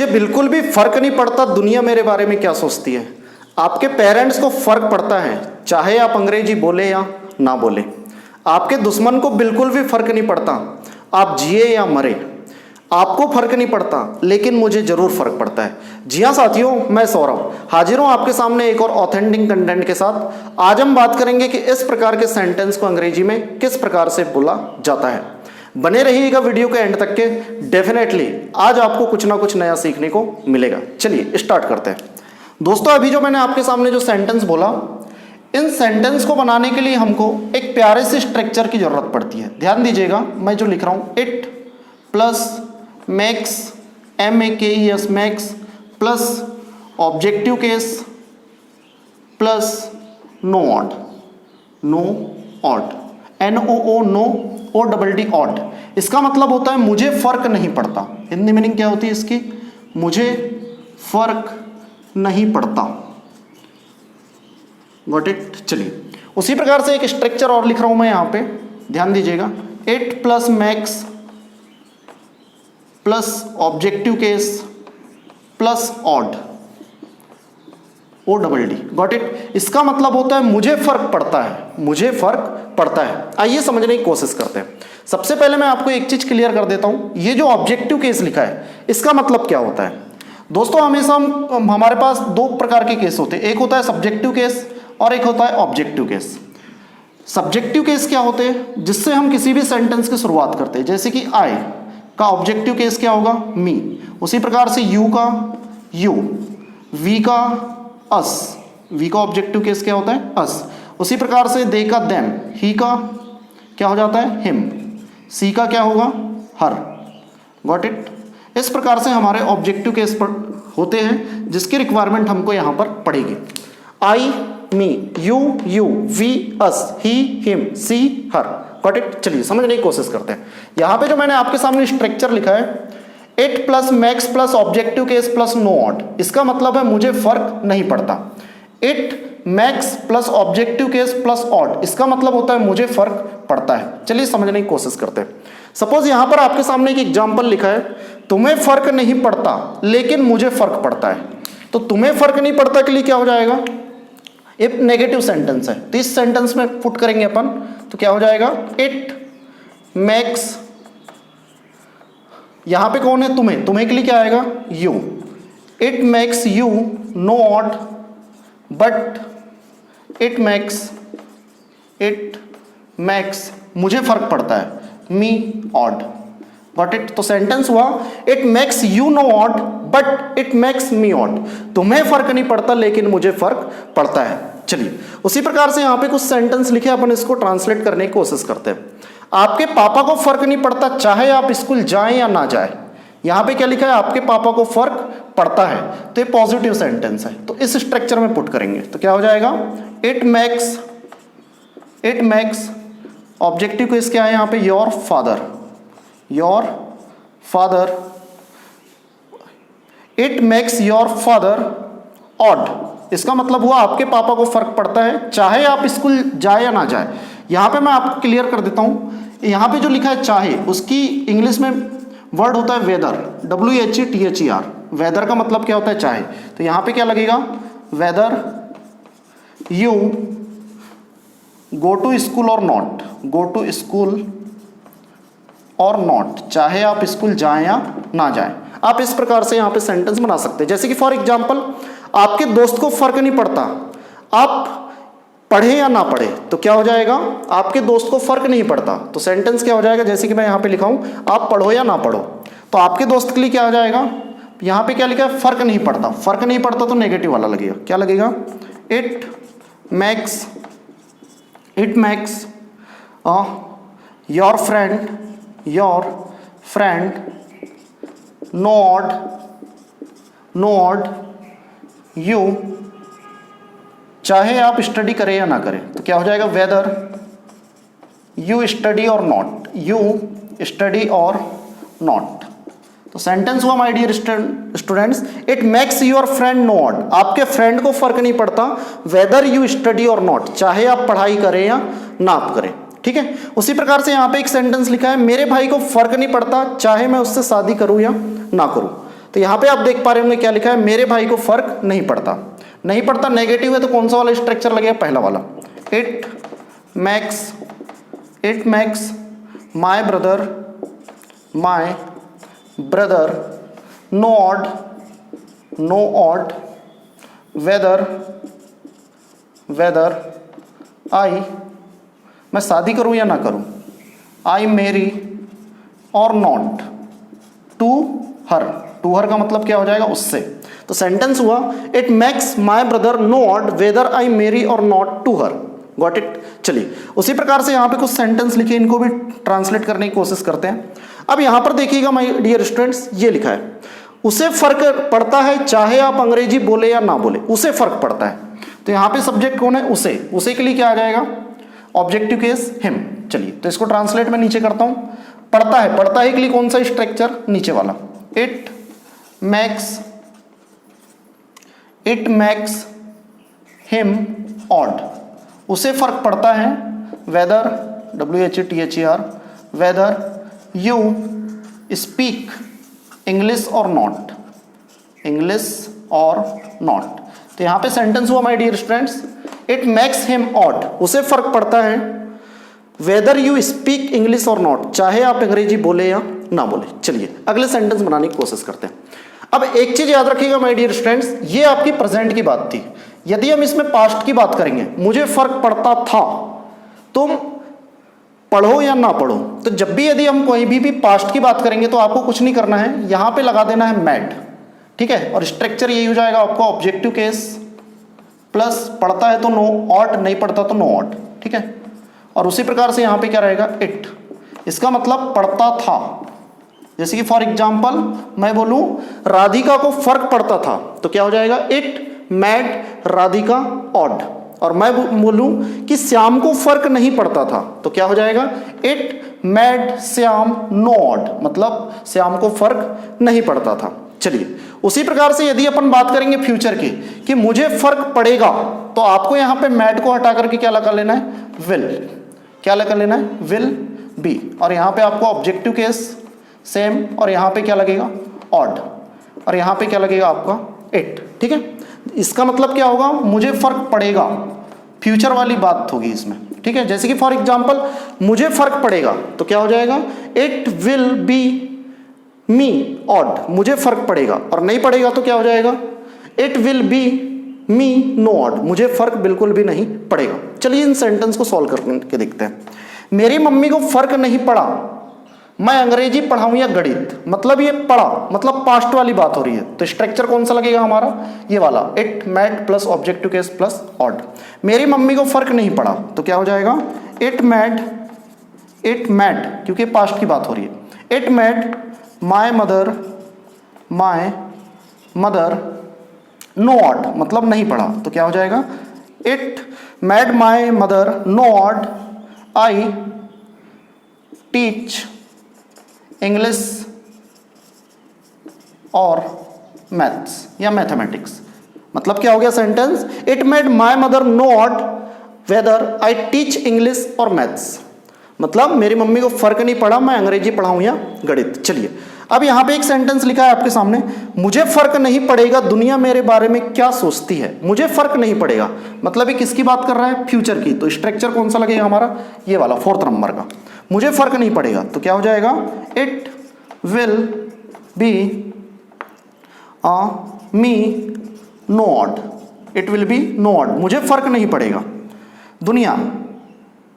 मुझे बिल्कुल भी फर्क नहीं पड़ता दुनिया मेरे बारे में क्या सोचती है। आपके पेरेंट्स को फर्क पड़ता है, चाहे आप अंग्रेजी बोले या ना बोले। आपके दुश्मन को बिल्कुल भी फर्क नहीं पड़ता आप जिए या मरे। आपको फर्क नहीं पड़ता, लेकिन मुझे जरूर फर्क पड़ता है। जी हाँ साथियों, मैं सौरभ हाजिर हूँ आपके सामने एक और ऑथेंटिक कंटेंट के साथ। आज हम बात करेंगे कि इस प्रकार के सेंटेंस को अंग्रेजी में किस प्रकार से बोला जाता है। बने रहिएगा वीडियो के एंड तक के। डेफिनेटली आज आपको कुछ ना कुछ नया सीखने को मिलेगा। चलिए स्टार्ट करते हैं। दोस्तों, अभी जो मैंने आपके सामने जो सेंटेंस बोला, इन सेंटेंस को बनाने के लिए हमको एक प्यारे से स्ट्रक्चर की जरूरत पड़ती है। ध्यान दीजिएगा, मैं जो लिख रहा हूँ, it plus makes MEKES makes plus objective case plus no odd NOO no ODD odd. इसका मतलब होता है मुझे फर्क नहीं पड़ता। हिंदी मीनिंग क्या होती है इसकी? मुझे फर्क नहीं पड़ता। Got it? चलिए उसी प्रकार से एक स्ट्रक्चर और लिख रहा हूं मैं यहां पे, ध्यान दीजिएगा। It plus makes plus objective case plus odd ODD। Got it? इसका मतलब होता है मुझे फर्क पड़ता है, मुझे फर्क पड़ता है। आइए समझने की कोशिश करते हैं। सबसे पहले मैं आपको एक चीज क्लियर कर देता हूं, ये जो ऑब्जेक्टिव केस लिखा है इसका मतलब क्या होता है। दोस्तों, हमेशा हमारे पास दो प्रकार के केस होते हैं, एक होता है सब्जेक्टिव केस और एक होता है ऑब्जेक्टिव केस। सब्जेक्टिव केस क्या होते हैं? जिससे हम किसी भी सेंटेंस की शुरुआत करते हैं, जैसे कि आई का ऑब्जेक्टिव केस क्या होगा? मी। उसी प्रकार से यू का यू, वी का अस, वी का ऑब्जेक्टिव केस क्या होता है? अस। उसी प्रकार से दे का देम, ही का क्या हो जाता है? हिम। सी का क्या होगा? हर। Got it? इस प्रकार से हमारे ऑब्जेक्टिव केस पर होते हैं जिसकी रिक्वायरमेंट हमको यहां पर पड़ेगी। I, me, you, we, us, he, him, she, her. Got it? चलिए समझने की कोशिश करते हैं। यहां पे जो मैंने आपके सामने स्ट्रक्चर लिखा है, it plus makes plus objective case plus no odd, इसका मतलब है मुझे फर्क नहीं पड़ता। It makes plus objective case plus odd, इसका मतलब होता है मुझे फर्क पड़ता है। चलिए समझने की कोशिश करते हैं। सपोज यहां पर आपके सामने एक एग्जाम्पल लिखा है, तुम्हें फर्क नहीं पड़ता लेकिन मुझे फर्क पड़ता है। तो तुम्हें फर्क नहीं पड़ता के लिए क्या हो जाएगा? एक नेगेटिव सेंटेंस है, तो इस सेंटेंस में पुट करेंगे अपन, तो क्या हो जाएगा? इट मैक्स, यहां पे कौन है? तुम्हें, तुम्हें के लिए क्या आएगा? You. It max you know odd but it max मुझे फर्क पड़ता है, मी ऑड। Got it? तो सेंटेंस हुआ, it max you know odd but it max me odd. तुम्हें फर्क नहीं पड़ता लेकिन मुझे फर्क पड़ता है। चलिए उसी प्रकार से यहां पे कुछ सेंटेंस लिखे, अपन इसको ट्रांसलेट करने की कोशिश करते हैं। आपके पापा को फर्क नहीं पड़ता चाहे आप स्कूल जाएं या ना जाएं। यहां पे क्या लिखा है? आपके पापा को फर्क पड़ता है, तो ये पॉजिटिव सेंटेंस है, तो इस स्ट्रक्चर में पुट करेंगे तो क्या हो जाएगा? इट मैक्स ऑब्जेक्टिव केस क्या है यहां पे? Your father. It makes your father odd, इसका मतलब हुआ आपके पापा को फर्क पड़ता है चाहे आप स्कूल जाए या ना जाए। यहां पे मैं आपको क्लियर कर देता हूं, यहां पे जो लिखा है चाहे, उसकी इंग्लिश में वर्ड होता है वेदर, WHETHER। वेदर का मतलब क्या होता है? चाहे। तो यहां पे क्या लगेगा? Whether you go to school और नॉट, गो टू स्कूल और नॉट, चाहे आप स्कूल जाएं या ना जाएं। आप इस प्रकार से यहां पे सेंटेंस बना सकते हैं। जैसे कि फॉर एग्जांपल, आपके दोस्त को फर्क नहीं पड़ता आप पढ़े या ना पढ़े, तो क्या हो जाएगा? आपके दोस्त को फर्क नहीं पड़ता, तो सेंटेंस क्या हो जाएगा? जैसे कि मैं यहां पे लिखा हूं, आप पढ़ो या ना पढ़ो, तो आपके दोस्त के लिए क्या हो जाएगा? यहां पे क्या लिखा है? फर्क नहीं पड़ता। फर्क नहीं पड़ता तो नेगेटिव वाला लगेगा, क्या लगेगा? It makes your friend no odd you, चाहे आप स्टडी करें या ना करें, तो क्या हो जाएगा? वेदर यू स्टडी और नॉट। तो सेंटेंस हुआ my dear students, it makes your friend no odd, आपके फ्रेंड को फर्क नहीं पड़ता वेदर यू स्टडी और नॉट, चाहे आप पढ़ाई करें या ना करें। ठीक है। उसी प्रकार से यहां पे एक सेंटेंस लिखा है, मेरे भाई को फर्क नहीं पड़ता चाहे मैं उससे शादी करूं या ना करूं। तो यहाँ पे आप देख पा रहे होंगे क्या लिखा है, मेरे भाई को फर्क नहीं पड़ता। नहीं पड़ता नेगेटिव है तो कौन सा वाला स्ट्रक्चर लगेगा, पहला वाला। It makes my brother no odd whether मैं शादी करूं या ना करूं, आई मेरी और नॉट टू हर का मतलब क्या हो जाएगा, उससे। तो सेंटेंस हुआ it makes my brother no odd whether I marry or not to her. Got it. चलिए उसी प्रकार से यहाँ पे कुछ सेंटेंस लिखे, इनको भी ट्रांसलेट करने की कोशिश करते हैं। अब यहाँ पर देखिएगा माय डियर स्टूडेंट्स, ये लिखा है उसे फर्क पड़ता है चाहे आप अंग्रेजी बोले या ना बोले, उसे फर्क पड़ता है। तो यहाँ पे सब्जेक्ट कौन है, उसे के लिए क्या आ जाएगा, ऑब्जेक्टिव केस हिम। चलिए तो इसको ट्रांसलेट मैं नीचे करता हूं। पढ़ता है के लिए कौन सा स्ट्रक्चर, नीचे वाला। इट मैक्स हिम ऑड, उसे फर्क पड़ता है whether WHETHER whether you speak English or not. तो यहां पे सेंटेंस हुआ my dear students, it makes him odd, उसे फर्क पड़ता है whether you speak English or not, चाहे आप अंग्रेजी बोले या ना बोले। चलिए अगले सेंटेंस बनाने की कोशिश करते हैं। अब एक चीज याद रखिएगा माय डियर स्टूडेंट्स, ये आपकी प्रेजेंट की बात थी। यदि हम इसमें पास्ट की बात करेंगे, मुझे फर्क पड़ता था, तुम पढ़ो या ना पढ़ो, तो जब भी यदि हम कोई भी पास्ट की बात करेंगे तो आपको कुछ नहीं करना है, यहां पे लगा देना है मैड, ठीक है। और स्ट्रक्चर यही हो जाएगा आपका ऑब्जेक्टिव केस प्लस पढ़ता है तो नो ऑट, नहीं पढ़ता तो नो ऑट, ठीक है। और उसी प्रकार से यहां पे क्या रहेगा, इट, इसका मतलब पढ़ता था। जैसे कि फॉर एग्जाम्पल मैं बोलूं राधिका को फर्क पड़ता था, तो क्या हो जाएगा, इट मैड राधिका ऑड। और मैं बोलूं कि श्याम को फर्क नहीं पड़ता था, तो क्या हो जाएगा, it made Shyam no odd, मतलब श्याम को फर्क नहीं पड़ता था। चलिए उसी प्रकार से यदि अपन बात करेंगे फ्यूचर की कि मुझे फर्क पड़ेगा, तो आपको यहां पे मैड को हटा करके क्या लगा लेना है, विल। क्या लगा लेना है, विल बी। और यहां पे आपको ऑब्जेक्टिव केस सेम, और यहां पे क्या लगेगा, ऑड, और यहां पे क्या लगेगा आपका, इट, ठीक है। इसका मतलब क्या होगा, मुझे फर्क पड़ेगा, फ्यूचर वाली बात होगी इसमें, ठीक है। जैसे कि फॉर एग्जाम्पल मुझे फर्क पड़ेगा, तो क्या हो जाएगा, it will be me odd, मुझे फर्क पड़ेगा। और नहीं पड़ेगा तो क्या हो जाएगा, it will be me no odd, मुझे फर्क बिल्कुल भी नहीं पड़ेगा। चलिए इन सेंटेंस को सॉल्व करके देखते हैं। मेरी मम्मी को फर्क नहीं पड़ा मैं अंग्रेजी पढ़ाऊं या गणित, मतलब ये पढ़ा मतलब पास्ट वाली बात हो रही है, तो स्ट्रक्चर कौन सा लगेगा हमारा, ये वाला, it mad plus objective case plus odd. मेरी मम्मी को फर्क नहीं पड़ा, तो क्या हो जाएगा, इट मैड, क्योंकि पास्ट की बात हो रही है, it made my mother no odd, मतलब नहीं पढ़ा, तो क्या हो जाएगा, it made my mother no odd I teach English or maths या मैथमेटिक्स। मतलब क्या हो गया sentence, it made my mother no odd whether I teach English or maths, मतलब मेरी मम्मी को फर्क नहीं पड़ा मैं अंग्रेजी पढ़ाऊं या गणित। चलिए अब यहां पे एक सेंटेंस लिखा है आपके सामने, मुझे फर्क नहीं पड़ेगा दुनिया मेरे बारे में क्या सोचती है। मुझे फर्क नहीं पड़ेगा मतलब ये किसकी बात कर रहा है, फ्यूचर की। तो स्ट्रक्चर कौन सा लगेगा हमारा, ये वाला 4th नंबर का, मुझे फर्क नहीं पड़ेगा, तो क्या हो जाएगा, it will be me no odd, it will be no odd, मुझे फर्क नहीं पड़ेगा दुनिया।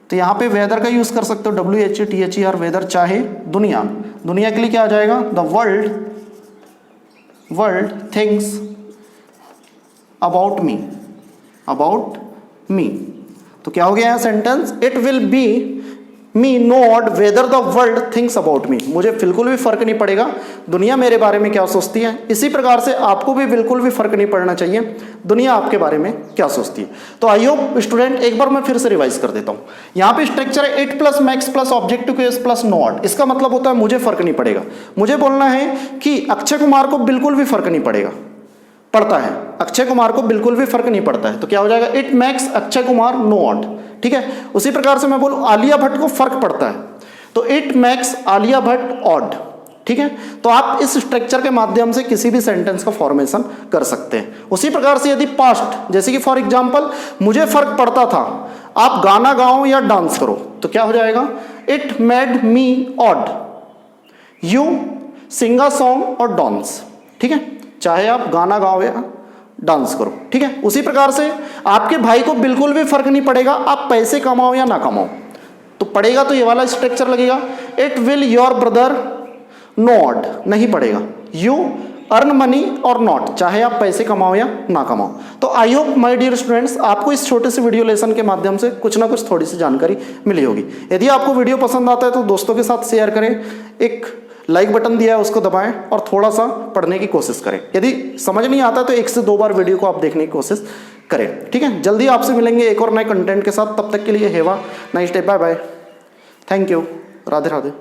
तो यहां पे वेदर का यूज कर सकते हो, WHETHER वेदर, चाहे दुनिया। दुनिया के लिए क्या आ जाएगा, the world thinks about me. तो क्या हो गया यहां sentence, it will be me no odd whether the world thinks about me, मुझे बिल्कुल भी फर्क नहीं पड़ेगा दुनिया मेरे बारे में क्या सोचती है। इसी प्रकार से आपको भी बिल्कुल भी फर्क नहीं पड़ना चाहिए दुनिया आपके बारे में क्या सोचती है। तो आई होप स्टूडेंट, एक बार मैं फिर से रिवाइज कर देता हूं। यहां पे स्ट्रक्चर है it plus makes plus objective case plus no odd, इसका मतलब होता है मुझे फर्क नहीं पड़ेगा। मुझे बोलना है कि अक्षय कुमार को बिल्कुल भी फर्क नहीं पड़ेगा, पड़ता है, अक्षय कुमार को बिल्कुल भी फर्क नहीं पड़ता है, तो क्या हो जाएगा, it makes Akshay Kumar no odd, ठीक है। उसी प्रकार से मैं बोलूं आलिया भट्ट को फर्क पड़ता है, तो it max Alia Bhatt odd, ठीक है, तो आप इस स्ट्रक्चर के माध्यम से किसी भी सेंटेंस का फॉर्मेशन कर सकते हैं। उसी प्रकार से यदि पास्ट, जैसे कि फॉर एग्जांपल मुझे फर्क पड़ता था, आप गाना गाओ या डांस करो तो क्या हो जाएगा, it made me odd, you sing a song और डांस। ठीक है, चाहे आप गाना गाओ या डांस करो। ठीक है, उसी प्रकार से आपके भाई को बिल्कुल भी फर्क नहीं पड़ेगा आप पैसे कमाओ या ना कमाओ, तो पड़ेगा तो ये वाला स्ट्रक्चर लगेगा, it will your brother not, नहीं पड़ेगा, you earn money or not, चाहे आप पैसे कमाओ या ना कमाओ। तो I hope my dear students आपको इस छोटे से वीडियो लेसन के माध्यम से कुछ ना कुछ थोड़ी सी जानकारी मिली होगी। यदि आपको वीडियो पसंद आता है तो दोस्तों के साथ शेयर करें, एक लाइक बटन दिया है उसको दबाएं और थोड़ा सा पढ़ने की कोशिश करें। यदि समझ नहीं आता तो 1 से 2 बार वीडियो को आप देखने की कोशिश करें। ठीक है, जल्दी आपसे मिलेंगे एक और नए कंटेंट के साथ, तब तक के लिए have a nice day, bye bye, thank you, Radhe Radhe.